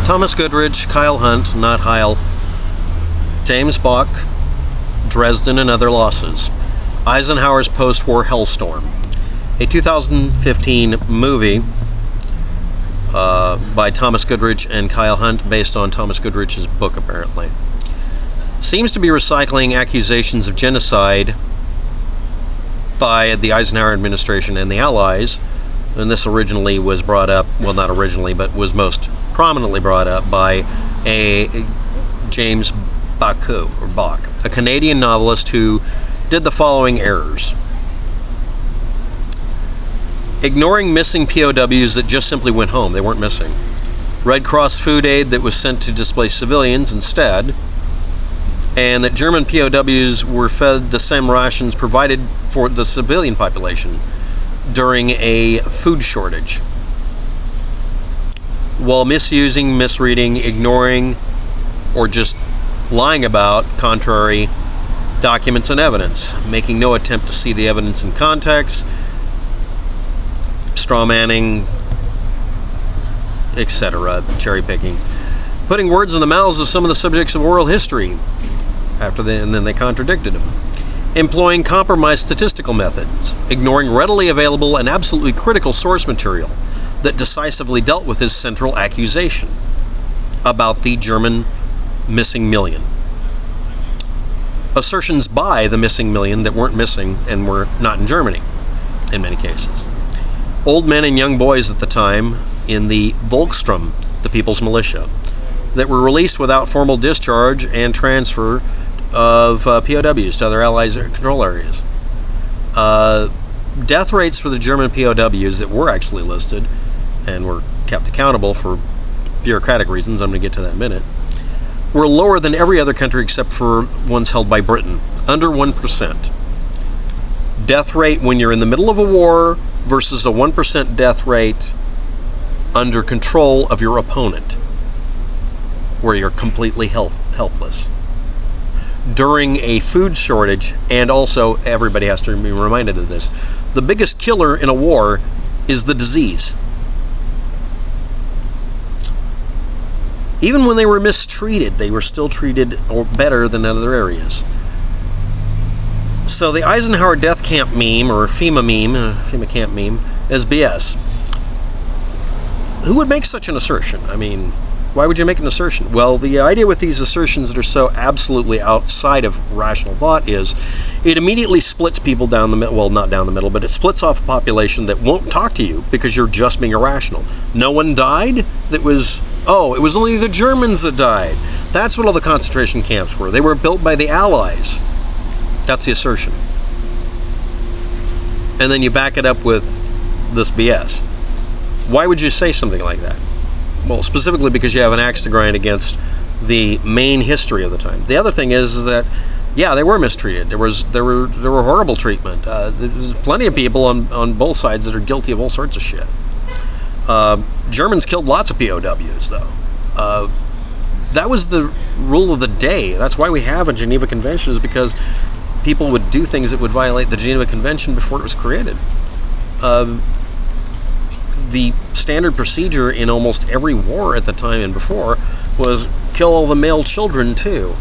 Thomas Goodrich, Kyle Hunt, not Heil, James Bacque, Dresden and Other Losses, Eisenhower's Post-War Hellstorm, a 2015 movie by Thomas Goodrich and Kyle Hunt, based on Thomas Goodrich's book, apparently. Seems to be recycling accusations of genocide by the Eisenhower administration and the Allies, and this originally was brought up, well, not originally, but was most prominently brought up by James Bacque, a Canadian novelist who did the following errors. Ignoring missing POWs that just simply went home. They weren't missing. Red Cross food aid that was sent to displaced civilians instead. And that German POWs were fed the same rations provided for the civilian population during a food shortage, while misusing, misreading, ignoring, or just lying about contrary documents and evidence, making no attempt to see the evidence in context, strawmanning, etc., cherry picking, putting words in the mouths of some of the subjects of oral history and then they contradicted them, employing compromised statistical methods, ignoring readily available and absolutely critical source material that decisively dealt with his central accusation about the German missing million. Assertions by the missing million that weren't missing and were not in Germany, in many cases. Old men and young boys at the time in the Volkssturm, the People's Militia, that were released without formal discharge and transfer of POWs to other Allies control areas. Death rates for the German POWs that were actually listed and were kept accountable for bureaucratic reasons, I'm going to get to that in a minute, were lower than every other country except for ones held by Britain, under 1%. Death rate when you're in the middle of a war versus a 1% death rate under control of your opponent, where you're completely helpless. During a food shortage, and also everybody has to be reminded of this, the biggest killer in a war is the disease. Even when they were mistreated, they were still treated or better than other areas. So the Eisenhower death camp meme, or FEMA camp meme, is BS. Who would make such an assertion? I mean, why would you make an assertion? Well, the idea with these assertions that are so absolutely outside of rational thought is it immediately splits people down the middle. Well, not down the middle, but it splits off a population that won't talk to you because you're just being irrational. No one died? It was only the Germans that died. That's what all the concentration camps were. They were built by the Allies. That's the assertion. And then you back it up with this BS. Why would you say something like that? Well, specifically because you have an axe to grind against the main history of the time. The other thing is that, yeah, they were mistreated. There were horrible treatment. There's plenty of people on both sides that are guilty of all sorts of shit. Germans killed lots of POWs, though. That was the rule of the day. That's why we have a Geneva Convention, is because people would do things that would violate the Geneva Convention before it was created. The standard procedure in almost every war at the time and before was kill all the male children too.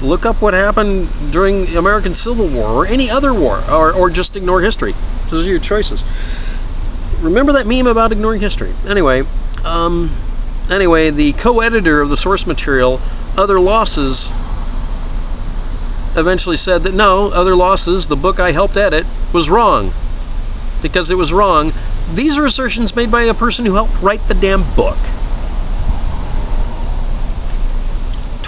Look up what happened during the American Civil War or any other war, or just ignore history. Those are your choices. Remember that meme about ignoring history. Anyway, the co-editor of the source material, Other Losses, eventually said that no, Other Losses, the book I helped edit, was wrong. Because it was wrong. These are assertions made by a person who helped write the damn book.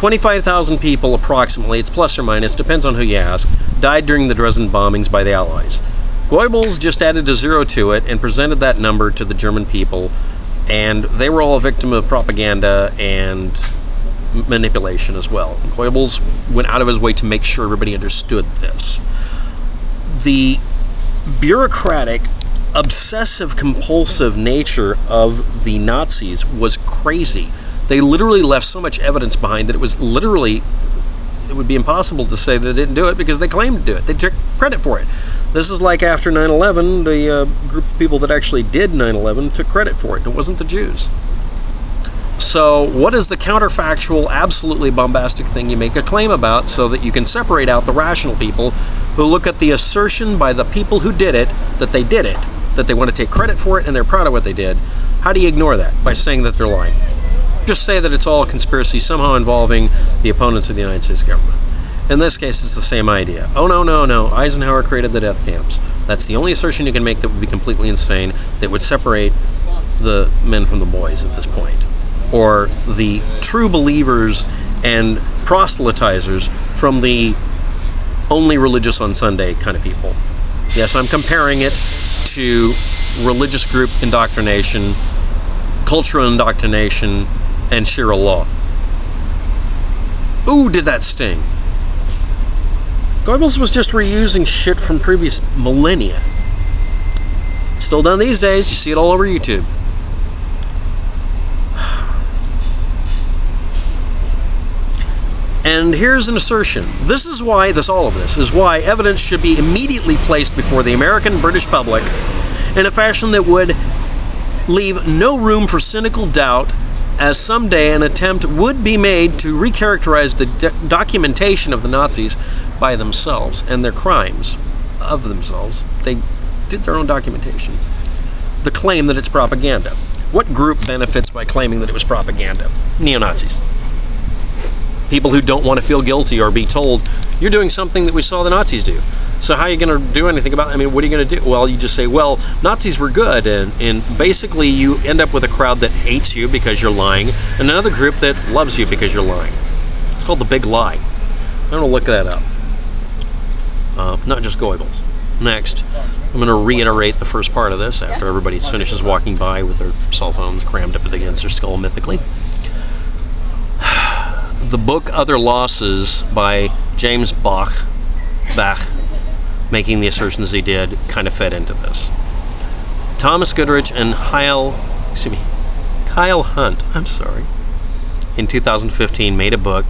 25,000 people approximately, it's plus or minus, depends on who you ask, died during the Dresden bombings by the Allies. Goebbels just added a zero to it and presented that number to the German people, and they were all a victim of propaganda and manipulation as well. Goebbels went out of his way to make sure everybody understood this. The bureaucratic, obsessive-compulsive nature of the Nazis was crazy. They literally left so much evidence behind that it would be impossible to say they didn't do it because they claimed to do it. They took credit for it. This is like after 9/11, the group of people that actually did 9/11 took credit for it. It wasn't the Jews. So what is the counterfactual, absolutely bombastic thing you make a claim about so that you can separate out the rational people who look at the assertion by the people who did it, that they did it, that they want to take credit for it and they're proud of what they did? How do you ignore that? By saying that they're lying. Just say that it's all a conspiracy somehow involving the opponents of the United States government. In this case, it's the same idea. Oh, no. Eisenhower created the death camps. That's the only assertion you can make that would be completely insane, that would separate the men from the boys at this point. Or the true believers and proselytizers from the only religious on Sunday kind of people. Yes, I'm comparing it to religious group indoctrination, cultural indoctrination, and Sharia law. Ooh, did that sting. Goebbels was just reusing shit from previous millennia. Still done these days. You see it all over YouTube. And here's an assertion. All of this is why evidence should be immediately placed before the American British public in a fashion that would leave no room for cynical doubt, as someday an attempt would be made to recharacterize the documentation of the Nazis by themselves and their crimes of themselves. They did their own documentation. The claim that it's propaganda. What group benefits by claiming that it was propaganda? Neo-Nazis. People who don't want to feel guilty or be told, you're doing something that we saw the Nazis do. So how are you going to do anything about it? I mean, what are you going to do? Well, you just say, well, Nazis were good, and basically you end up with a crowd that hates you because you're lying, and another group that loves you because you're lying. It's called the big lie. I'm going to look that up. Not just Goebbels. Next, I'm going to reiterate the first part of this after everybody finishes walking by with their cell phones crammed up against their skull mythically. The book Other Losses by James Bacque, making the assertions he did, kind of fed into this. Thomas Goodrich and Kyle Hunt, in 2015 made a book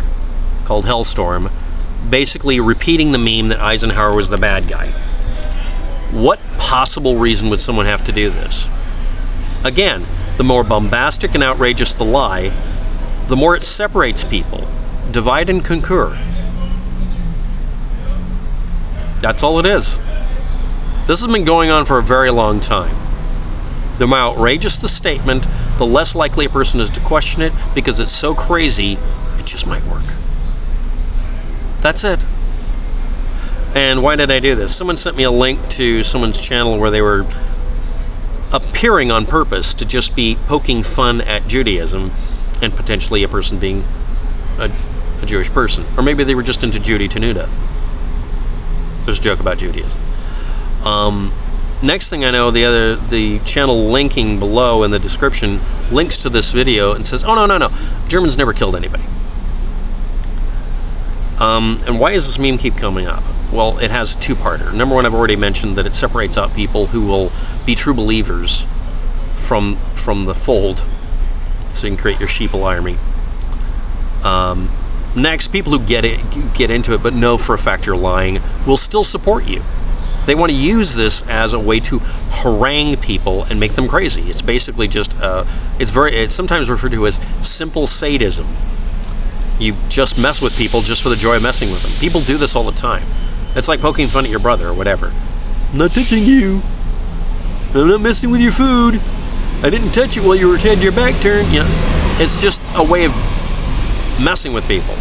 called Hellstorm, basically repeating the meme that Eisenhower was the bad guy. What possible reason would someone have to do this? Again, the more bombastic and outrageous the lie, the more it separates people. Divide and conquer. That's all it is. This has been going on for a very long time. The more outrageous the statement, the less likely a person is to question it, because it's so crazy, it just might work. That's it. And why did I do this? Someone sent me a link to someone's channel where they were appearing on purpose to just be poking fun at Judaism, and potentially a person being a Jewish person. Or maybe they were just into Judy Tenuta. There's a joke about Judaism. Next thing I know, the channel linking below in the description links to this video and says, oh, no, Germans never killed anybody. And why does this meme keep coming up? Well, it has a two-parter. Number one, I've already mentioned that it separates out people who will be true believers from the fold, so you can create your sheeple army. Next, people who get into it but know for a fact you're lying will still support you. They want to use this as a way to harangue people and make them crazy. It's basically just it's sometimes referred to as simple sadism. You just mess with people just for the joy of messing with them. People do this all the time. It's like poking fun at your brother or whatever. I'm not touching you. I'm not messing with your food. I didn't touch it while you had your back turned. You know, it's just a way of messing with people.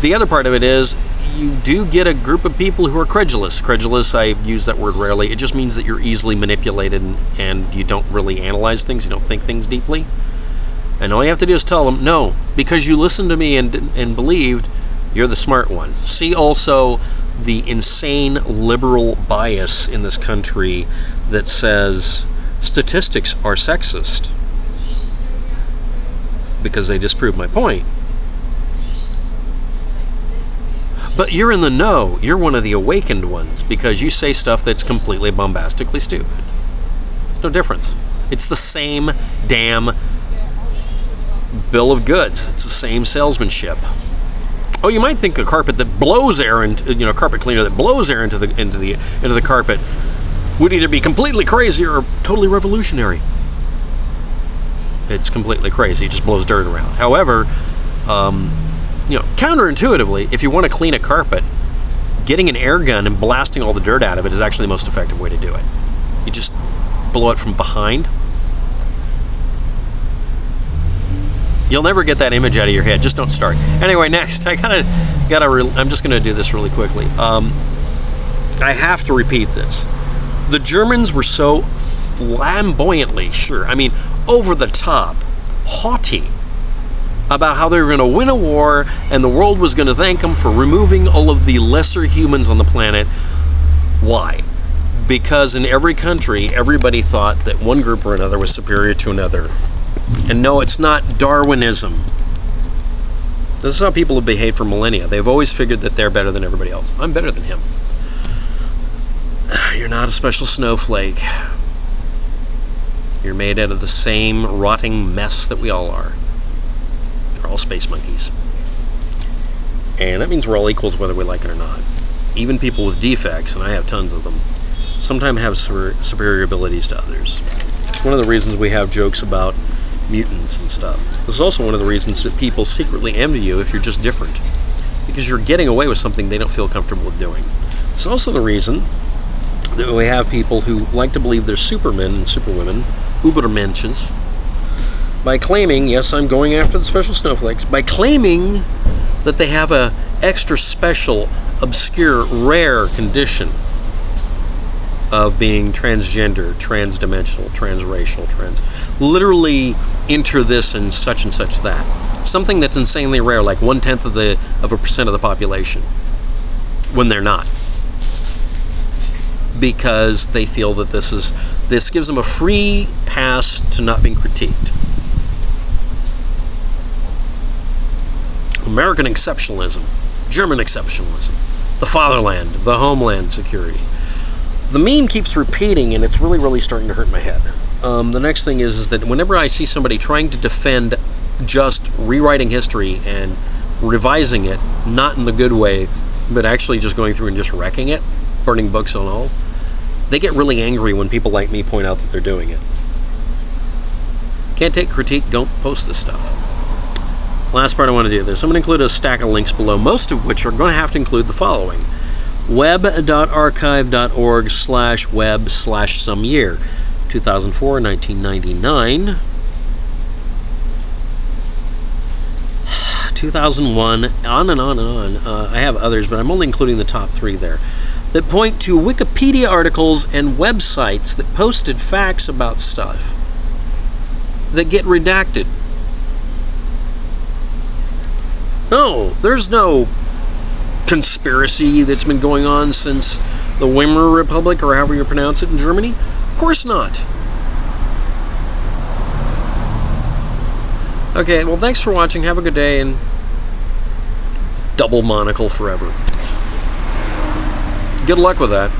The other part of it is you do get a group of people who are credulous. Credulous, I use that word rarely. It just means that you're easily manipulated and you don't really analyze things. You don't think things deeply. And all you have to do is tell them, no, because you listened to me and believed, you're the smart one. See also the insane liberal bias in this country that says statistics are sexist, because they disprove my point. But you're in the know. You're one of the awakened ones, because you say stuff that's completely bombastically stupid. There's no difference. It's the same damn bill of goods. It's the same salesmanship. Oh, you might think a carpet that blows air into, carpet cleaner that blows air into the carpet would either be completely crazy or totally revolutionary. It's completely crazy. It just blows dirt around. However, counterintuitively, if you want to clean a carpet, getting an air gun and blasting all the dirt out of it is actually the most effective way to do it. You just blow it from behind. You'll never get that image out of your head. Just don't start. Anyway, next, I'm just going to do this really quickly. I have to repeat this. The Germans were so flamboyantly, over the top, haughty about how they were going to win a war and the world was going to thank them for removing all of the lesser humans on the planet. Why? Because in every country, everybody thought that one group or another was superior to another. And no, it's not Darwinism. This is how people have behaved for millennia. They've always figured that they're better than everybody else. I'm better than him. You're not a special snowflake. You're made out of the same rotting mess that we all are. They're all space monkeys. And that means we're all equals whether we like it or not. Even people with defects, and I have tons of them, sometimes have superior abilities to others. It's one of the reasons we have jokes about mutants and stuff. This is also one of the reasons that people secretly envy you if you're just different. Because you're getting away with something they don't feel comfortable with doing. It's also the reason that we have people who like to believe they're supermen and superwomen, Ubermenches, by claiming, yes, I'm going after the special snowflakes, by claiming that they have a extra special, obscure, rare condition of being transgender, transdimensional, transracial, literally enter this and such that. Something that's insanely rare, like 1/10 of a percent of the population, when they're not. Because they feel that this gives them a free pass to not being critiqued. American exceptionalism, German exceptionalism, the fatherland, the homeland security. The meme keeps repeating, and it's really, really starting to hurt my head. The next thing is that whenever I see somebody trying to defend just rewriting history and revising it, not in the good way, but actually just going through and just wrecking it, burning books and all, they get really angry when people like me point out that they're doing it. Can't take critique, don't post this stuff. Last part I want to do this. I'm going to include a stack of links below, most of which are going to have to include the following. web.archive.org/web/some year. 2004, 1999, 2001, on and on and on. I have others, but I'm only including the top 3 there, that point to Wikipedia articles and websites that posted facts about stuff that get redacted. No, there's no conspiracy that's been going on since the Weimar Republic, or however you pronounce it, in Germany. Of course not. Okay, well, thanks for watching. Have a good day, and double monocle forever. Good luck with that.